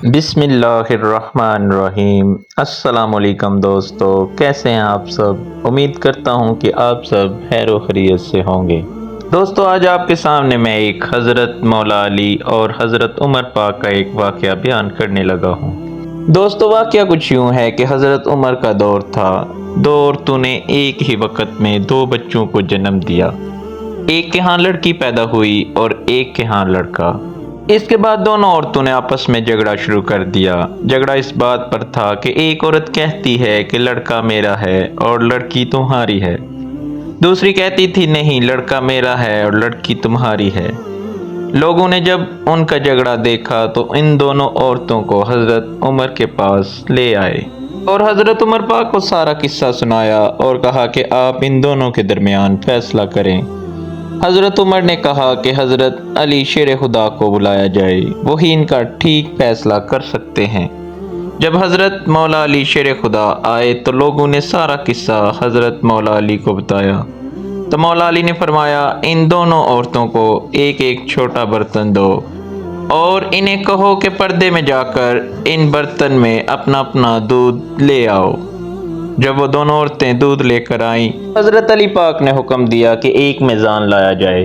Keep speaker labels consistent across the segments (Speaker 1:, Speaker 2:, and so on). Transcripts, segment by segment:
Speaker 1: بسم اللہ الرحمن الرحیم۔ السلام علیکم دوستو، کیسے ہیں آپ سب؟ امید کرتا ہوں کہ آپ سب خیر و خیریت سے ہوں گے۔ دوستو، آج آپ کے سامنے میں ایک حضرت مولا علی اور حضرت عمر پاک کا ایک واقعہ بیان کرنے لگا ہوں۔ دوستو، واقعہ کچھ یوں ہے کہ حضرت عمر کا دور تھا۔ دو عورتوں نے ایک ہی وقت میں دو بچوں کو جنم دیا۔ ایک کے ہاں لڑکی پیدا ہوئی اور ایک کے ہاں لڑکا۔ اس کے بعد دونوں عورتوں نے آپس میں جھگڑا شروع کر دیا۔ جھگڑا اس بات پر تھا کہ ایک عورت کہتی ہے کہ لڑکا میرا ہے اور لڑکی تمہاری ہے۔ دوسری کہتی تھی نہیں، لڑکا میرا ہے اور لڑکی تمہاری ہے۔ لوگوں نے جب ان کا جھگڑا دیکھا تو ان دونوں عورتوں کو حضرت عمر کے پاس لے آئے اور حضرت عمر پاک کو سارا قصہ سنایا اور کہا کہ آپ ان دونوں کے درمیان فیصلہ کریں۔ حضرت عمر نے کہا کہ حضرت علی شیر خدا کو بلایا جائے، وہی ان کا ٹھیک فیصلہ کر سکتے ہیں۔ جب حضرت مولا علی شیر خدا آئے تو لوگوں نے سارا قصہ حضرت مولا علی کو بتایا تو مولا علی نے فرمایا، ان دونوں عورتوں کو ایک ایک چھوٹا برتن دو اور انہیں کہو کہ پردے میں جا کر ان برتن میں اپنا اپنا دودھ لے آؤ۔ جب وہ دونوں عورتیں دودھ لے کر آئیں، حضرت علی پاک نے حکم دیا کہ ایک میزان لایا جائے۔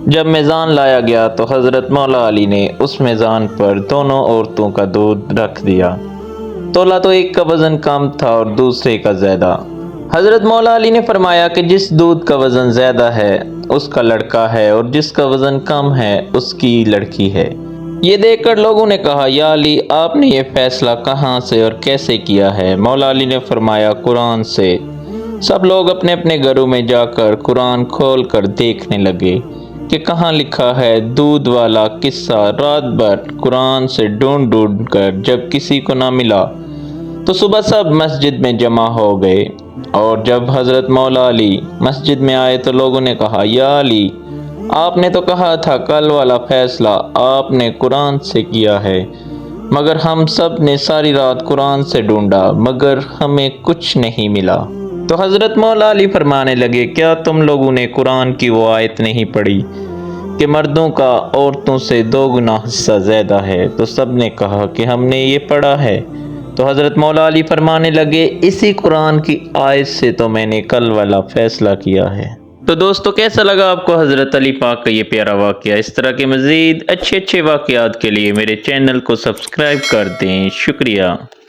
Speaker 1: جب میزان لایا گیا تو حضرت مولا علی نے اس میزان پر دونوں عورتوں کا دودھ رکھ دیا۔ تولا تو ایک کا وزن کم تھا اور دوسرے کا زیادہ۔ حضرت مولا علی نے فرمایا کہ جس دودھ کا وزن زیادہ ہے اس کا لڑکا ہے اور جس کا وزن کم ہے اس کی لڑکی ہے۔ یہ دیکھ کر لوگوں نے کہا، یا علی، آپ نے یہ فیصلہ کہاں سے اور کیسے کیا ہے؟ مولا علی نے فرمایا، قرآن سے۔ سب لوگ اپنے اپنے گھروں میں جا کر قرآن کھول کر دیکھنے لگے کہ کہاں لکھا ہے۔ دودھ والا قصہ رات بھر قرآن سے ڈھونڈ ڈھونڈ کر جب کسی کو نہ ملا تو صبح سب مسجد میں جمع ہو گئے، اور جب حضرت مولا علی مسجد میں آئے تو لوگوں نے کہا، یا علی، آپ نے تو کہا تھا کل والا فیصلہ آپ نے قرآن سے کیا ہے، مگر ہم سب نے ساری رات قرآن سے ڈھونڈا مگر ہمیں کچھ نہیں ملا۔ تو حضرت مولا علی فرمانے لگے، کیا تم لوگوں نے قرآن کی وہ آیت نہیں پڑھی کہ مردوں کا عورتوں سے 2 گنا حصہ زیادہ ہے؟ تو سب نے کہا کہ ہم نے یہ پڑھا ہے۔ تو حضرت مولا علی فرمانے لگے، اسی قرآن کی آیت سے تو میں نے کل والا فیصلہ کیا ہے۔ تو دوستو، کیسا لگا آپ کو حضرت علی پاک کا یہ پیارا واقعہ؟ اس طرح کے مزید اچھے واقعات کے لیے میرے چینل کو سبسکرائب کر دیں۔ شکریہ۔